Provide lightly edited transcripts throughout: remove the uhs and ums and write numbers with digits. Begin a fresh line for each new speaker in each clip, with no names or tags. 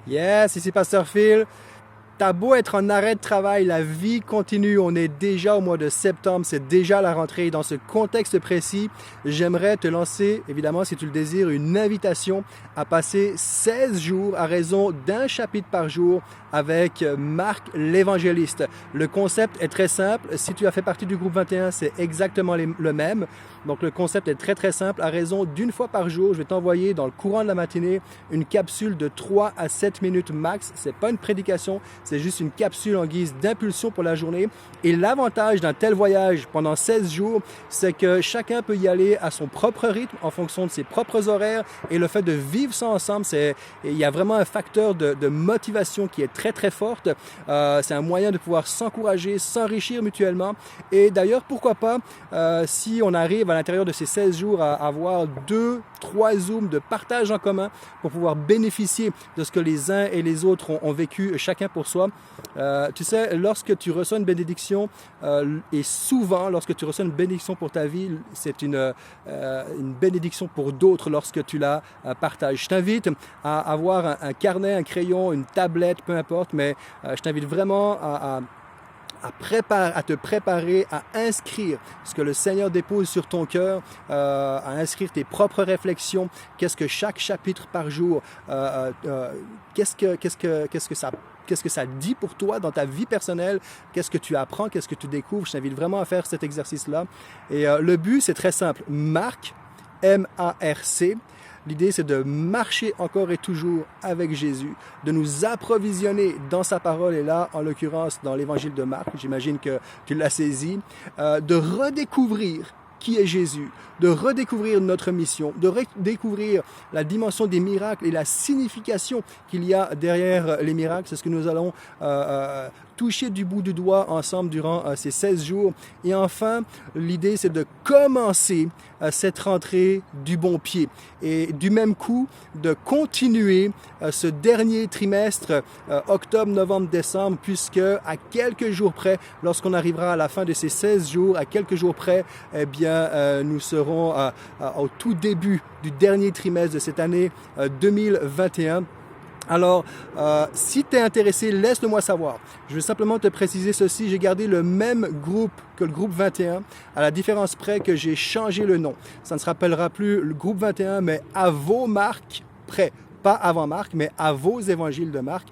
Yes, ici Pasteur Phil. T'as beau être en arrêt de travail, la vie continue. On est déjà au mois de septembre, c'est déjà la rentrée. Dans ce contexte précis, j'aimerais te lancer, évidemment, si tu le désires, une invitation à passer 16 jours à raison d'un chapitre par jour avec Marc l'évangéliste. Le concept est très simple. Si tu as fait partie du groupe 21, c'est exactement le même. Donc le concept est très très simple. À raison d'une fois par jour, je vais t'envoyer dans le courant de la matinée une capsule de 3 à 7 minutes max. C'est pas une prédication, c'est juste une capsule en guise d'impulsion pour la journée. Et l'avantage d'un tel voyage pendant 16 jours, c'est que chacun peut y aller à son propre rythme, en fonction de ses propres horaires. Et le fait de vivre ça ensemble, il y a vraiment un facteur de motivation qui est très très forte. C'est un moyen de pouvoir s'encourager, s'enrichir mutuellement. Et d'ailleurs, pourquoi pas, si on arrive à l'intérieur de ces 16 jours à avoir 2-3 Zooms de partage en commun pour pouvoir bénéficier de ce que les uns et les autres ont vécu chacun pour soi. Tu sais, lorsque tu reçois une bénédiction, et souvent lorsque tu reçois une bénédiction pour ta vie, c'est une bénédiction pour d'autres lorsque tu la partages. Je t'invite à avoir un carnet, un crayon, une tablette, peu importe, mais je t'invite vraiment à te préparer à inscrire ce que le Seigneur dépose sur ton cœur, à inscrire tes propres réflexions. Qu'est-ce que chaque chapitre par jour, qu'est-ce que ça dit pour toi dans ta vie personnelle? Qu'est-ce que tu apprends? Qu'est-ce que tu découvres? Je t'invite vraiment à faire cet exercice-là. Et le but, c'est très simple. Marc, M-A-R-C. L'idée, c'est de marcher encore et toujours avec Jésus, de nous approvisionner dans sa parole, et là, en l'occurrence, dans l'évangile de Marc, j'imagine que tu l'as saisi, de redécouvrir qui est Jésus, de redécouvrir notre mission, de redécouvrir la dimension des miracles et la signification qu'il y a derrière les miracles. C'est ce que nous allons toucher du bout du doigt ensemble durant ces 16 jours. Et enfin, l'idée, c'est de commencer cette rentrée du bon pied. Et du même coup, de continuer ce dernier trimestre, octobre, novembre, décembre, puisque à quelques jours près, lorsqu'on arrivera à la fin de ces 16 jours, à quelques jours près, eh bien, nous serons au tout début du dernier trimestre de cette année 2021. Alors, si tu es intéressé, laisse-le-moi savoir. Je vais simplement te préciser ceci. J'ai gardé le même groupe que le groupe 21, à la différence près que j'ai changé le nom. Ça ne se rappellera plus le groupe 21, mais à vos marques près. Pas avant Marc, mais à vos évangiles de Marc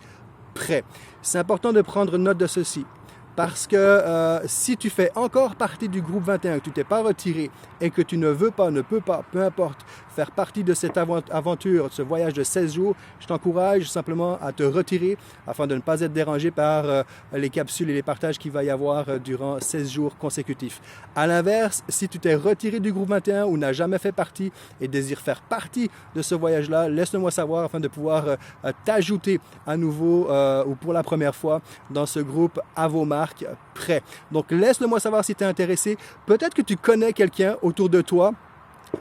près. C'est important de prendre note de ceci. Parce que si tu fais encore partie du groupe 21, que tu t'es pas retiré et que tu ne veux pas, ne peux pas, peu importe, faire partie de cette aventure, de ce voyage de 16 jours, je t'encourage simplement à te retirer afin de ne pas être dérangé par les capsules et les partages qu'il va y avoir durant 16 jours consécutifs. À l'inverse, si tu t'es retiré du groupe 21 ou n'as jamais fait partie et désires faire partie de ce voyage-là, laisse-le-moi savoir afin de pouvoir t'ajouter à nouveau ou pour la première fois dans ce groupe à vos marques prêt. Donc laisse-le-moi savoir si tu es intéressé. Peut-être que tu connais quelqu'un autour de toi.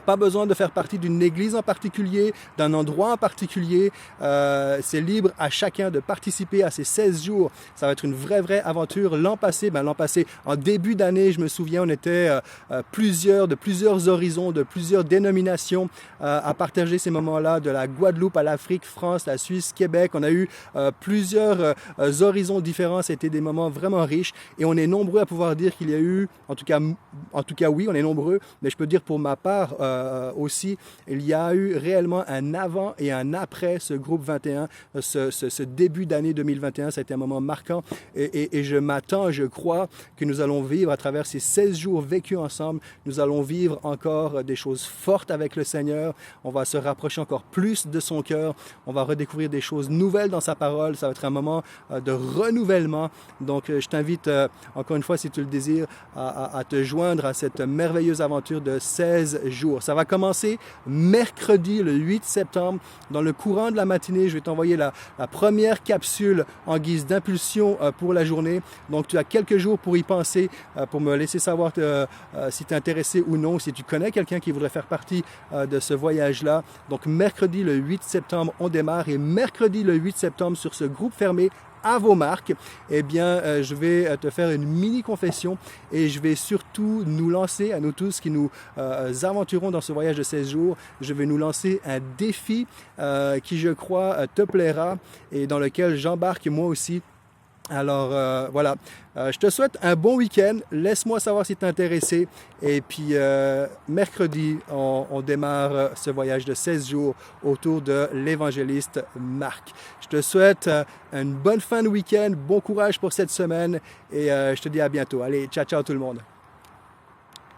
Pas besoin de faire partie d'une église en particulier, d'un endroit en particulier. C'est libre à chacun de participer à ces 16 jours. Ça va être une vraie aventure. L'an passé, en début d'année, je me souviens, on était de plusieurs horizons, de plusieurs dénominations à partager ces moments-là, de la Guadeloupe à l'Afrique, France, la Suisse, Québec. On a eu plusieurs horizons différents. C'était des moments vraiment riches et on est nombreux à pouvoir dire qu'il y a eu, en tout cas oui, on est nombreux, mais je peux dire pour ma part, aussi, il y a eu réellement un avant et un après ce groupe 21, ce début d'année 2021, ça a été un moment marquant et je m'attends, je crois que nous allons vivre à travers ces 16 jours vécus ensemble, nous allons vivre encore des choses fortes avec le Seigneur, on va se rapprocher encore plus de son cœur, on va redécouvrir des choses nouvelles dans sa parole, ça va être un moment de renouvellement, donc je t'invite encore une fois, si tu le désires, à te joindre à cette merveilleuse aventure de 16 jours. Ça va commencer mercredi, le 8 septembre. Dans le courant de la matinée, je vais t'envoyer la première capsule en guise d'impulsion pour la journée. Donc, tu as quelques jours pour y penser, pour me laisser savoir si tu es intéressé ou non, si tu connais quelqu'un qui voudrait faire partie de ce voyage-là. Donc, mercredi, le 8 septembre, on démarre. Et mercredi, le 8 septembre, sur ce groupe fermé à vos marques, eh bien, je vais te faire une mini confession et je vais surtout nous lancer, à nous tous qui nous aventurons dans ce voyage de 16 jours, je vais nous lancer un défi qui, je crois, te plaira et dans lequel j'embarque moi aussi. Alors voilà, je te souhaite un bon week-end, laisse-moi savoir si tu es intéressé et puis mercredi, on démarre ce voyage de 16 jours autour de l'évangéliste Marc. Je te souhaite une bonne fin de week-end, bon courage pour cette semaine et je te dis à bientôt. Allez, ciao ciao tout le monde.